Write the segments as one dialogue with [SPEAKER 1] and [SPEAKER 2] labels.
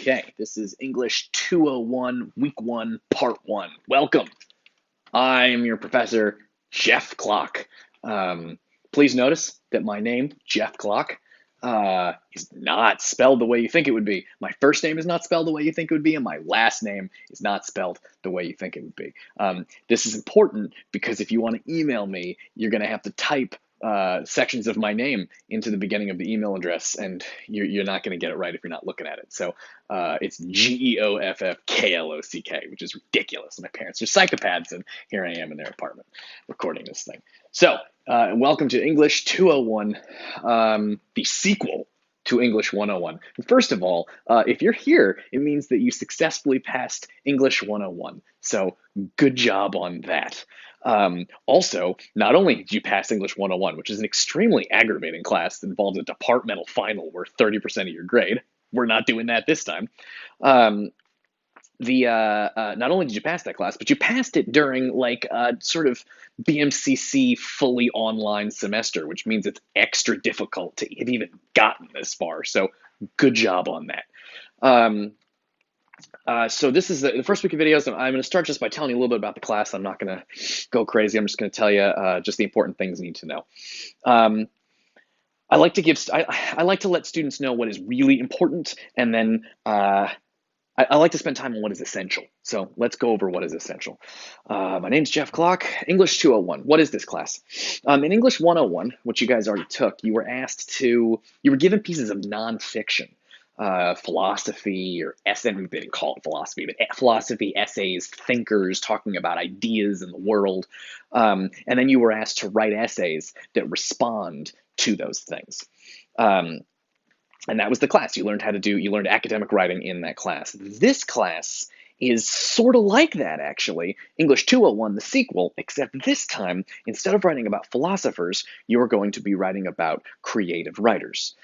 [SPEAKER 1] Okay, this is English 201, Week 1, Part 1. Welcome. I'm your professor, Jeff Clock. Please notice that my name, Jeff Clock, is not spelled the way you think it would be. My first name is not spelled the way you think it would be, and my last name is not spelled the way you think it would be. This is important because if you want to email me, you're going to have to type sections of my name into the beginning of the email address, and you're not going to get it right if you're not looking at it. So it's Geoffklock, which is ridiculous. My parents are psychopaths, and here I am in their apartment recording this thing. So welcome to English 201, the sequel to English 101. And first of all, if you're here, it means that you successfully passed English 101. So good job on that. Also, not only did you pass English 101, which is an extremely aggravating class that involves a departmental final worth 30% of your grade. We're not doing that this time. Not only did you pass that class, but you passed it during like a sort of BMCC fully online semester, which means it's extra difficult to have even gotten this far. So good job on that. So this is the first week of videos. I'm going to start just by telling you a little bit about the class. I'm not going to go crazy. I'm just going to tell you just the important things you need to know. I like to let students know what is really important, and then I like to spend time on what is essential. So let's go over what is essential. My name's Jeff Clock, English 201. What is this class? In English 101, which you guys already took, you were given pieces of nonfiction. Philosophy or essay, they didn't call it philosophy, but philosophy, essays, thinkers talking about ideas in the world. And then you were asked to write essays that respond to those things. And that was the class. You learned academic writing in that class. This class is sort of like that, actually. English 201, the sequel, except this time, instead of writing about philosophers, you're going to be writing about creative writers.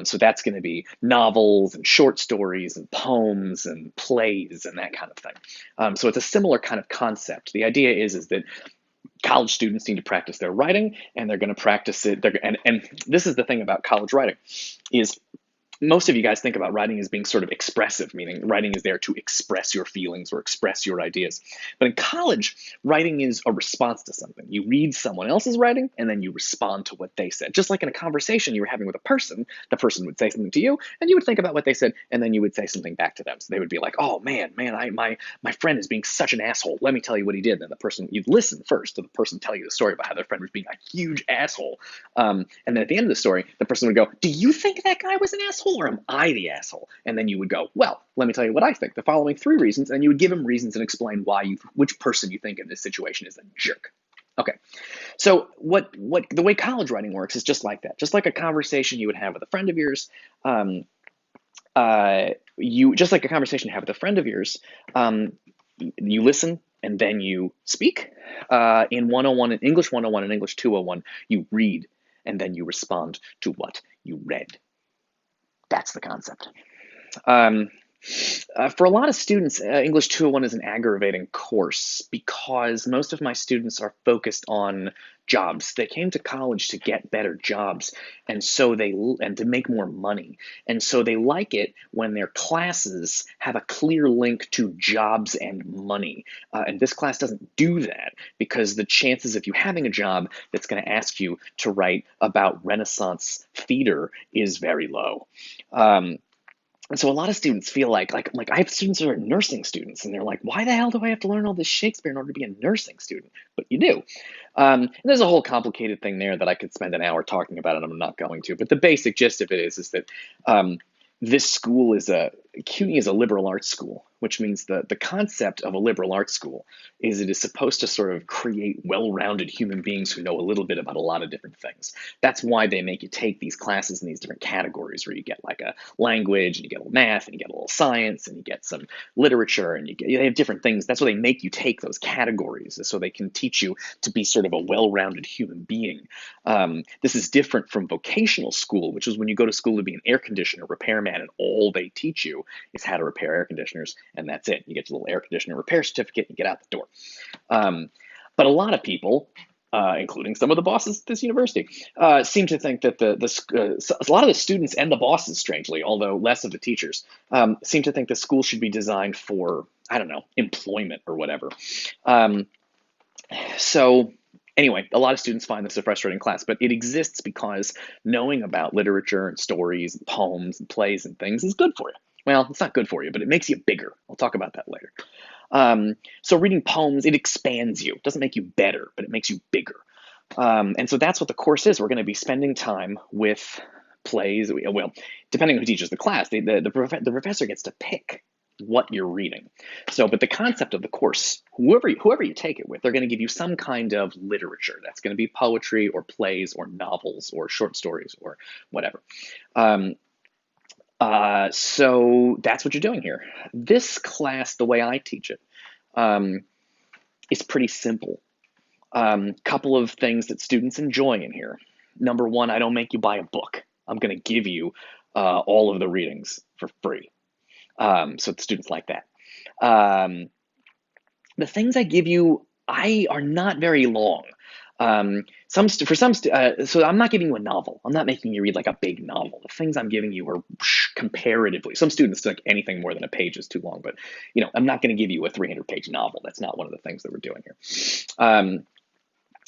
[SPEAKER 1] So that's going to be novels and short stories and poems and plays and that kind of thing. So it's a similar kind of concept. The idea is that college students need to practice their writing, and they're going to practice it. And this is the thing about college writing, is most of you guys think about writing as being sort of expressive, meaning writing is there to express your feelings or express your ideas. But in college, writing is a response to something. You read someone else's writing, and then you respond to what they said. Just like in a conversation you were having with a person, the person would say something to you, and you would think about what they said, and then you would say something back to them. So they would be like, oh, man, my friend is being such an asshole. Let me tell you what he did. And you'd listen first to the person tell you the story about how their friend was being a huge asshole. And then at the end of the story, the person would go, do you think that guy was an asshole? Or am I the asshole? And then you would go, well, let me tell you what I think. The following 3 reasons, and you would give him reasons and explain which person you think in this situation is a jerk. Okay, so the way college writing works is just like that. Just like a conversation you would have with a friend of yours. You listen and then you speak. In 101, in English 101 and English 201, you read and then you respond to what you read. That's the concept. For a lot of students, English 201 is an aggravating course because most of my students are focused on jobs. They came to college to get better jobs and to make more money. And so they like it when their classes have a clear link to jobs and money. And this class doesn't do that because the chances of you having a job that's going to ask you to write about Renaissance theater is very low. And so a lot of students feel like I have students who are nursing students, and they're like, why the hell do I have to learn all this Shakespeare in order to be a nursing student? But you do. And there's a whole complicated thing there that I could spend an hour talking about, and I'm not going to. But the basic gist of it is that this school CUNY is a liberal arts school, which means the concept of a liberal arts school is it is supposed to sort of create well-rounded human beings who know a little bit about a lot of different things. That's why they make you take these classes in these different categories where you get like a language, and you get a little math, and you get a little science, and you get some literature, and they have different things. That's why they make you take those categories, so they can teach you to be sort of a well-rounded human being. This is different from vocational school, which is when you go to school to be an air conditioner repairman, and all they teach you is how to repair air conditioners, and that's it. You get your little air conditioner repair certificate and get out the door. But a lot of people including some of the bosses at this university, seem to think that a lot of the students and the bosses, strangely, although less of the teachers, seem to think the school should be designed for, I don't know, employment or whatever. Um, so anyway, a lot of students find this a frustrating class, but it exists because knowing about literature and stories and poems and plays and things is good for you. Well, it's not good for you, but it makes you bigger. I'll talk about that later. So reading poems, it expands you. It doesn't make you better, but it makes you bigger. And so that's what the course is. We're going to be spending time with plays. Well, depending on who teaches the class, the professor gets to pick what you're reading. So, but the concept of the course, whoever you take it with, they're going to give you some kind of literature. That's going to be poetry or plays or novels or short stories or whatever. Um, so that's what you're doing here. This class, the way I teach it, um, is pretty simple. Couple of things that students enjoy in here. Number one, I don't make you buy a book. I'm going to give you all of the readings for free. So the students like that. Um, the things I give you, I are not very long. So I'm not giving you a novel. I'm not making you read like a big novel. The things I'm giving you are comparatively. Some students think anything more than a page is too long, but I'm not going to give you a 300-page novel. That's not one of the things that we're doing here.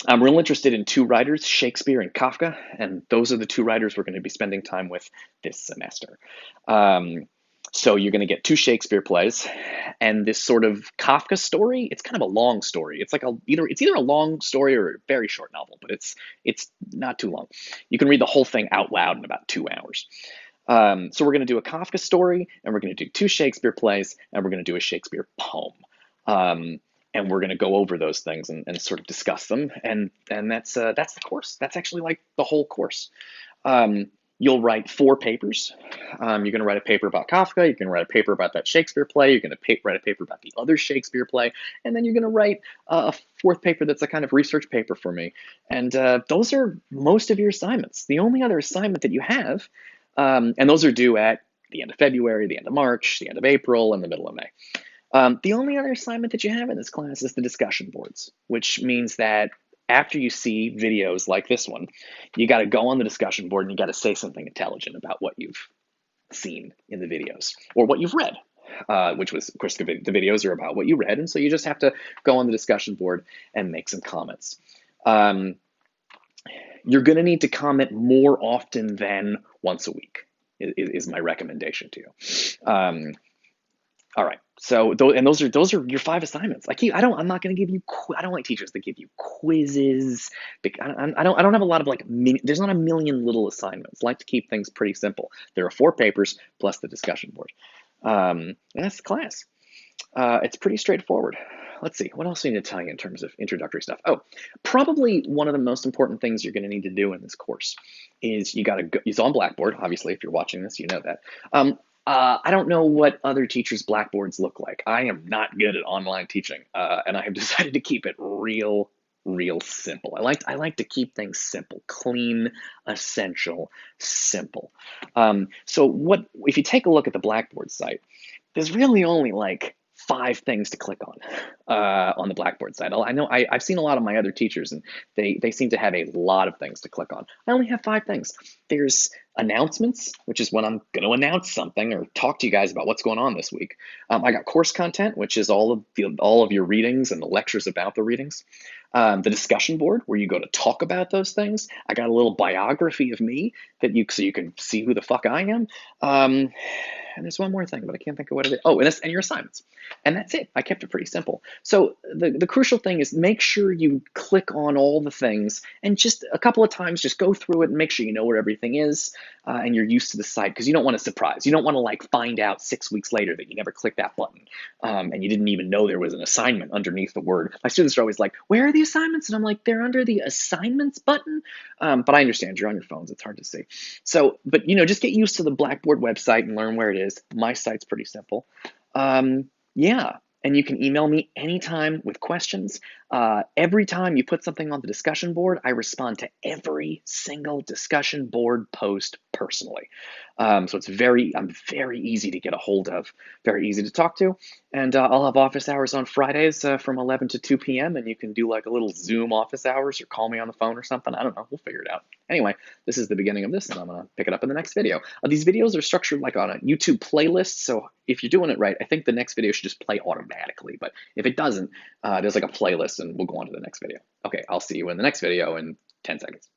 [SPEAKER 1] I'm real interested in two writers, Shakespeare and Kafka, and those are the two writers we're going to be spending time with this semester. So you're going to get two Shakespeare plays, and this sort of Kafka story. It's kind of a long story. It's like it's either a long story or a very short novel, but it's not too long. You can read the whole thing out loud in about 2 hours. So we're going to do a Kafka story, and we're going to do two Shakespeare plays, and we're going to do a Shakespeare poem. And we're going to go over those things and sort of discuss them, and that's the course. That's actually like the whole course. You'll write 4 papers. You're going to write a paper about Kafka. You're going to write a paper about that Shakespeare play. You're going to write a paper about the other Shakespeare play, and then you're going to write a 4th paper that's a kind of research paper for me. And those are most of your assignments. The only other assignment that you have, and those are due at the end of February, the end of March, the end of April, and the middle of May. The only other assignment that you have in this class is the discussion boards, which means that after you see videos like this one, you got to go on the discussion board and you got to say something intelligent about what you've seen in the videos or what you've read, which was, of course, the videos are about what you read. And so you just have to go on the discussion board and make some comments. You're going to need to comment more often than once a week is my recommendation to you. All right. So those are your 5 assignments. I'm not going to give you. I don't like teachers that give you quizzes. I don't have a lot of there's not a million little assignments. I like to keep things pretty simple. There are 4 papers plus the discussion board. And that's the class. It's pretty straightforward. Let's see. What else do I need to tell you in terms of introductory stuff? Oh, probably one of the most important things you're going to need to do in this course is you got to go. It's on Blackboard. Obviously, if you're watching this, you know that. I don't know what other teachers' blackboards look like. I am not good at online teaching, and I have decided to keep it real simple. I like to keep things simple, clean, essential, simple. So if you take a look at the Blackboard site, there's really only like 5 things to click on the Blackboard site. I've seen a lot of my other teachers, and they seem to have a lot of things to click on. I only have 5 things. There's announcements, which is when I'm going to announce something or talk to you guys about what's going on this week. I got course content, which is all of your readings and the lectures about the readings. The discussion board, where you go to talk about those things. I got a little biography of me so you can see who the fuck I am. And there's one more thing, but I can't think of what it is. Oh, and your assignments. And that's it. I kept it pretty simple. So the crucial thing is make sure you click on all the things and just a couple of times just go through it and make sure you know where everything is and you're used to the site, because you don't want a surprise. You don't want to find out 6 weeks later that you never clicked that button and you didn't even know there was an assignment underneath the word. My students are always like, where are the assignments? And I'm like, they're under the assignments button. But I understand you're on your phones. It's hard to see. So, but just get used to the Blackboard website and learn where it is. My site's pretty simple. Yeah. And you can email me anytime with questions. Every time you put something on the discussion board, I respond to every single discussion board post personally. So I'm very easy to get a hold of, very easy to talk to. And I'll have office hours on Fridays from 11 to 2 p.m. And you can do like a little Zoom office hours or call me on the phone or something. I don't know. We'll figure it out. Anyway, this is the beginning of this, and I'm going to pick it up in the next video. These videos are structured like on a YouTube playlist. So if you're doing it right, I think the next video should just play automatically. But if it doesn't, there's like a playlist, and we'll go on to the next video. Okay, I'll see you in the next video in 10 seconds.